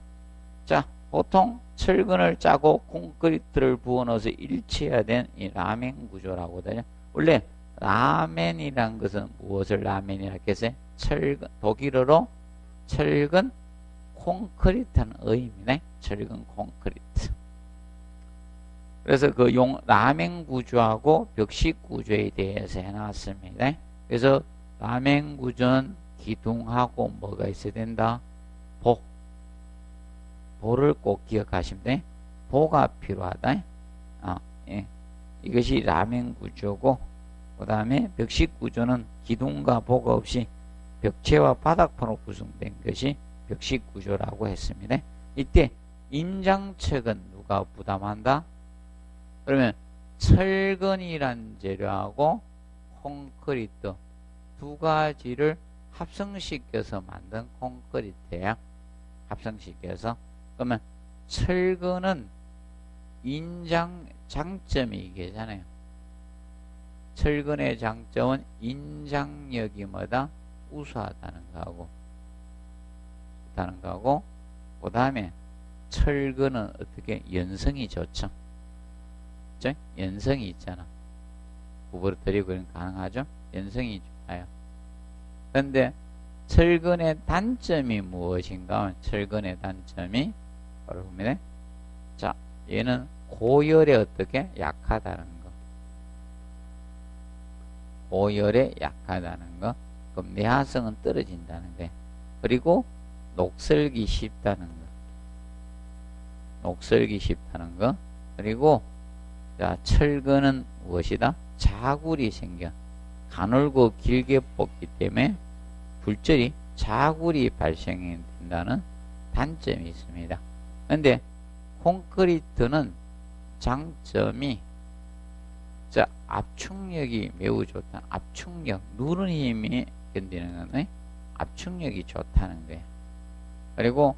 자, 보통 철근을 짜고 콘크리트를 부어 넣어서 일치해야 된 이 라멘 구조라고 하거든요. 원래 라멘이란 것은 무엇을 라멘이라고 했어요? 철근, 독일어로 철근 콘크리트는 의미네. 철근 콘크리트. 그래서 그 라멘 구조하고 벽식 구조에 대해서 해놨습니다. 그래서 라멘 구조는 기둥하고 뭐가 있어야 된다? 보를 꼭 기억하시면 돼. 보가 필요하다. 예. 이것이 라멘 구조고, 그 다음에 벽식 구조는 기둥과 보가 없이 벽체와 바닥판으로 구성된 것이 벽식 구조라고 했습니다. 이때 임장측은 누가 부담한다? 그러면 철근이란 재료하고 콘크리트 두 가지를 합성시켜서 만든 콘크리트예요. 합성시켜서. 그러면 철근은 장점이 이게잖아요. 철근의 장점은 인장력이 뭐다? 우수하다는 거하고, 그 다음에 철근은 어떻게 연성이 좋죠. 그죠? 연성이 있잖아. 구부러뜨리고 가능하죠? 연성이 좋아요. 그런데 철근의 단점이 무엇인가? 철근의 단점이 바로 봅니다. 자, 얘는 고열에 어떻게 약하다는 거. 고열에 약하다는 거. 그럼 내화성은 떨어진다는 거. 그리고 녹슬기 쉽다는 거. 녹슬기 쉽다는 거. 그리고 자, 철근은 무엇이다? 자굴이 생겨. 가늘고 길게 뽑기 때문에 굴절이 자굴이 발생된다는 단점이 있습니다. 그런데 콘크리트는 장점이, 자, 압축력이 매우 좋다. 압축력, 누르는 힘이 견디는 거네. 압축력이 좋다는 거예요. 그리고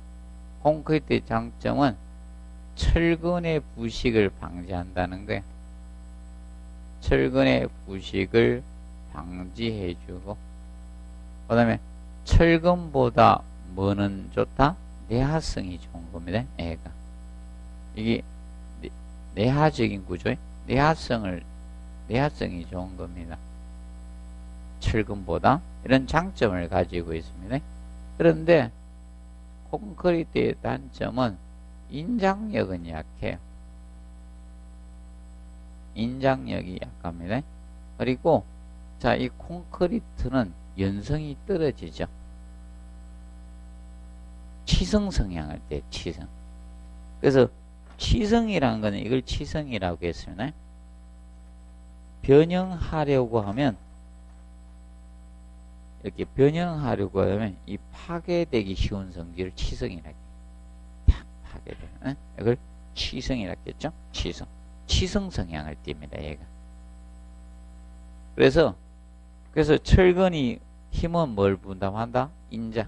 콘크리트의 장점은 철근의 부식을 방지한다는 거예요. 철근의 부식을 방지해주고, 그 다음에 철근보다 뭐는 좋다? 내화성이 좋은 겁니다. 얘가. 이게 내화적인 구조에 내화성이 좋은 겁니다. 철근보다 이런 장점을 가지고 있습니다. 그런데 콘크리트의 단점은 인장력은 약해요. 인장력이 약합니다. 그리고 자, 이 콘크리트는 연성이 떨어지죠. 치성 성향할 때 치성. 그래서 치성이라는 거는 이걸 치성이라고 했으면 변형하려고 하면 이렇게 변형하려고 하면 이 파괴되기 쉬운 성질을 치성이라고 해요. 탁 파괴되는 이걸 치성이라고 했죠. 치성. 치성 성향을 띱니다. 얘가. 그래서 철근이 힘은 뭘 분담한다? 인장.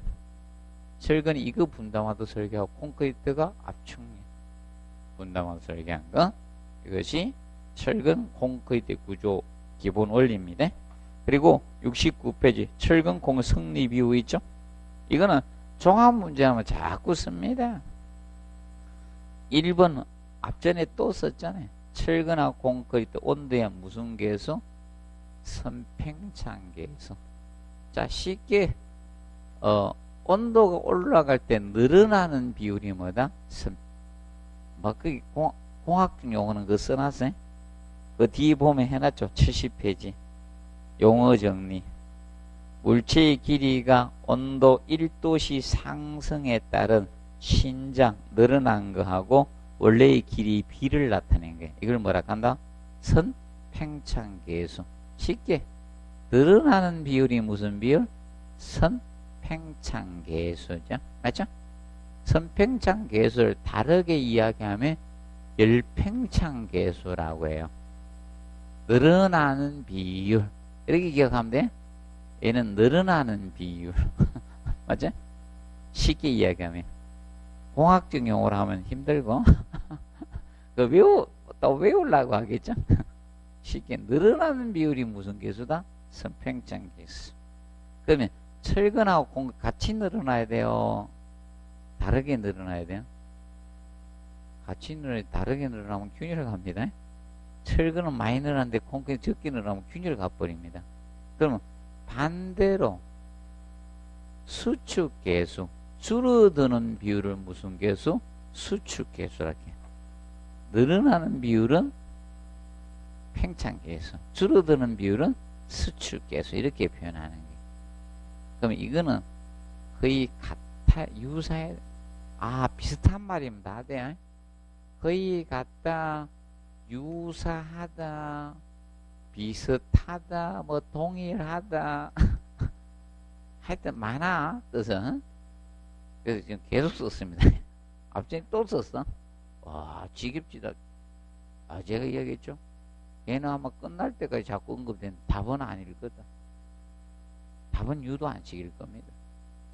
철근이 이거 분담하도 설계하고 콘크리트가 압축력 분담하도 설계한 거. 이것이 철근 콘크리트 구조 기본 원리입니다. 그리고 69페이지 철근 콘 성립 이유 있죠? 이거는 종합 문제 하면 자꾸 씁니다. 1번 앞전에 또 썼잖아요. 철근하고 콘크리트 온도의 무슨 계수? 선팽창 계수. 자, 쉽게 온도가 올라갈 때 늘어나는 비율이 뭐다? 그 공학적 용어는 그거 써놨어요? 그 뒤에 보면 해놨죠. 70페이지. 용어 정리. 물체의 길이가 온도 1도씨 상승에 따른 신장, 늘어난 거하고 원래의 길이 비를 나타낸 거예요. 이걸 뭐라 한다? 선팽창 계수. 쉽게 늘어나는 비율이 무슨 비율? 선팽창 계수죠. 맞죠? 선팽창 계수를 다르게 이야기하면 열팽창 계수라고 해요. 늘어나는 비율. 이렇게 기억하면 돼. 얘는 늘어나는 비율. 맞죠? 쉽게 이야기하면. 공학적 용어로 하면 힘들고 또 외우려고 하겠죠. 쉽게 늘어나는 비율이 무슨 계수다? 선팽창 계수. 그러면 철근하고 콘크리트 같이 늘어나야 돼요? 다르게 늘어나야 돼요? 다르게 늘어나면 균열 갑니다. 철근은 많이 늘어나는데 콘크리트 적게 늘어나면 균열 가버립니다. 그러면 반대로 수축 계수, 줄어드는 비율을 무슨 계수? 수축 계수라고 해요. 늘어나는 비율은 팽창 계수, 줄어드는 비율은 수축 계수, 이렇게 표현하는 거예요. 그럼 이거는 거의 같아, 유사해, 비슷한 말이면 다 돼. 거의 같다, 유사하다, 비슷하다, 뭐 동일하다 하여튼 많아 뜻은. 그래서 지금 계속 썼습니다. 앞전에 또 썼어. 와, 지겹지다. 제가 이야기했죠. 얘는 아마 끝날 때까지 자꾸 언급되는데 답은 안 읽거든. 답은 유도 안 시킬 겁니다.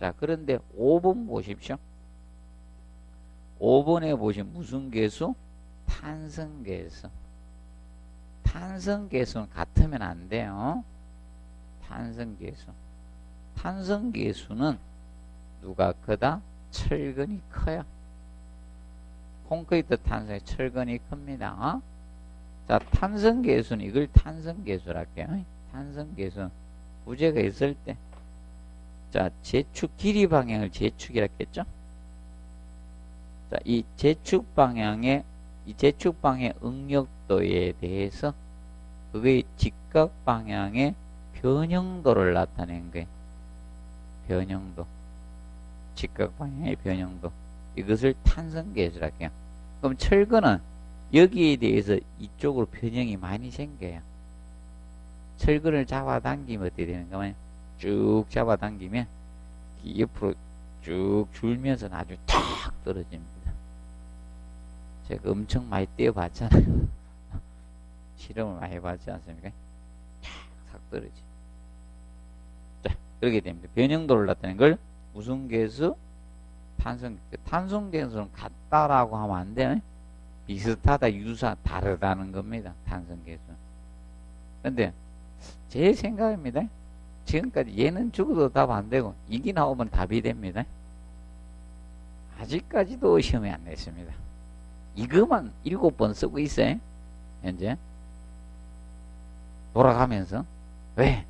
자, 그런데 5번 보십시오. 5번에 보시면 무슨 계수? 탄성계수. 탄성계수는 같으면 안 돼요. 탄성계수. 탄성계수는 누가 크다? 철근이 커요. 콘크리트 탄성의 철근이 큽니다. 자, 탄성계수는 이걸 탄성계수라고 해요. 탄성계수는 부재가 있을 때, 자, 제축 길이 방향을 제축이라고 했죠. 자, 이 제축 방향의 응력도에 대해서 그의 직각 방향의 변형도를 나타낸 거예요. 변형도. 직각 방향의 변형도. 이것을 탄성계수라고 해요. 그럼 철근은 여기에 대해서 이쪽으로 변형이 많이 생겨요. 철근을 잡아당기면 어떻게 되는 거면 쭉 잡아당기면 옆으로 쭉 줄면서 나중에 탁 떨어집니다. 제가 엄청 많이 떼어봤잖아요. 실험을 많이 해봤지 않습니까? 싹 떨어지. 자, 그렇게 됩니다. 변형도를 나타내는 걸 무슨 계수? 탄성 계수는 같다라고 하면 안 돼. 비슷하다, 유사, 다르다는 겁니다. 탄성 계수. 근데 제 생각입니다. 지금까지 얘는 죽어도 답 안 되고 이게 나오면 답이 됩니다. 아직까지도 시험에 안 냈습니다. 이거만 7번 쓰고 있어요. 현재 돌아가면서. 왜?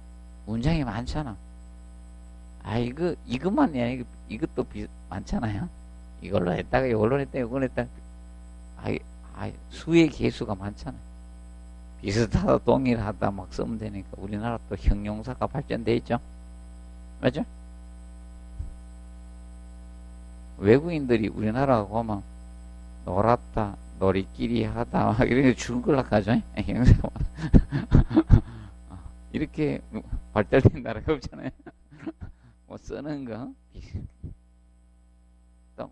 문장이 많잖아. 아, 이것만 이것도 많잖아요. 이걸로 했다가 이걸로 했다가 이걸로 했다가 수의 개수가 많잖아요. 비슷하다, 동일하다 막 쓰면 되니까. 우리나라 또 형용사가 발전돼 있죠. 맞죠? 외국인들이 우리나라 가면 놀았다, 놀이끼리 하다 막 이렇게 줄글락 하죠. 형용사가 이렇게 발달된 나라가 없잖아요. 뭐 쓰는 거 또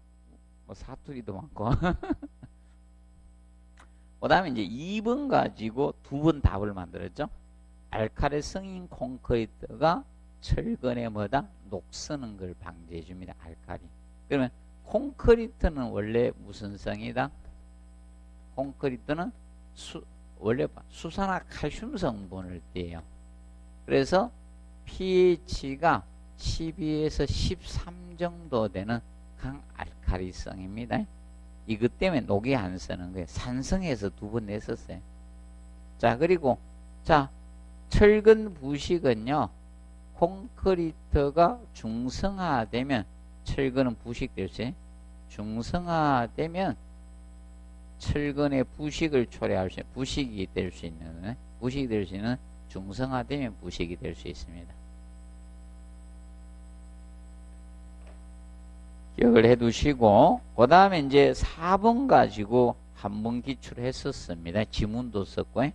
뭐 사투리도 많고. 그 다음에 이제 2번 가지고 2번 답을 만들었죠. 알칼리성인 콘크리트가 철근에 뭐다? 녹쓰는 걸 방지해 줍니다. 알칼리. 그러면 콘크리트는 원래 무슨 성이다? 콘크리트는 원래 수산화 칼슘 성분을 띠요. 그래서 pH가 12에서 13 정도 되는 강알칼리성입니다. 이것 때문에 녹이 안 쓰는 거예요. 산성에서 2번 냈었어요. 자, 그리고 자, 철근 부식은요, 콘크리트가 중성화되면 철근은 부식될 수 있어요. 중성화되면 철근의 부식을 초래할 수 있는, 부식이 될 수 있는 중성화되면 부식이 될 수 있습니다. 기억을 해 두시고, 그 다음에 이제 4번 가지고 한번 기출했었습니다. 지문도 썼고,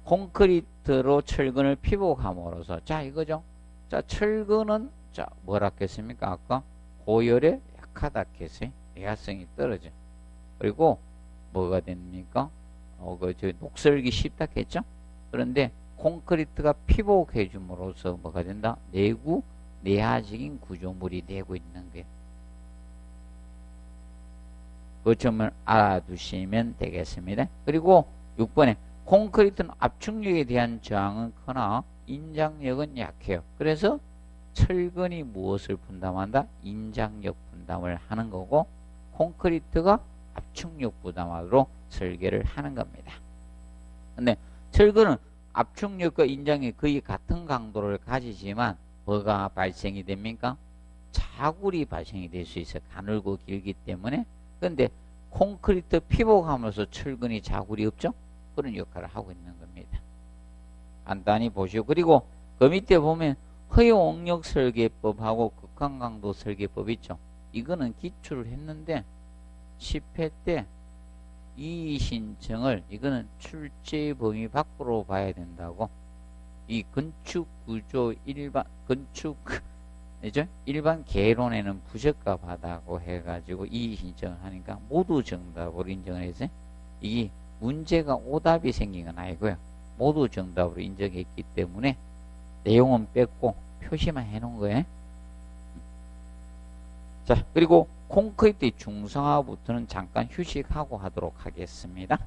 콘크리트로 철근을 피복함으로써, 자, 이거죠. 자, 철근은, 자, 뭐라 했습니까? 아까 고열에 약하다 했어요. 내화성이 떨어져. 그리고 뭐가 됩니까? 녹슬기 쉽다 했죠? 그런데 콘크리트가 피복해 줌으로써 뭐가 된다? 내화적인 구조물이 되고 있는 거예요. 그 점을 알아두시면 되겠습니다. 그리고 6번에 콘크리트는 압축력에 대한 저항은 크나 인장력은 약해요. 그래서 철근이 무엇을 분담한다? 인장력 분담을 하는 거고, 콘크리트가 압축력 부담으로 설계를 하는 겁니다. 근데 철근은 압축력과 인장이 거의 같은 강도를 가지지만 뭐가 발생이 됩니까? 자굴이 발생이 될 수 있어요. 가늘고 길기 때문에. 근데 콘크리트 피복하면서 철근이 자굴이 없죠? 그런 역할을 하고 있는 겁니다. 간단히 보시고, 그리고 그 밑에 보면 허용력 설계법하고 극한강도 설계법 있죠? 이거는 기출을 했는데 10회 때 이의 신청을, 이거는 출제 범위 밖으로 봐야 된다고. 이 건축 구조 일반 개론에는 부적합 하다고 해가지고 이의 신청을 하니까 모두 정답으로 인정을 했어요. 이게 문제가 오답이 생긴 건 아니고요. 모두 정답으로 인정했기 때문에 내용은 뺐고 표시만 해놓은 거예요. 자, 그리고 콘크리트 중성화부터는 잠깐 휴식하고 하도록 하겠습니다.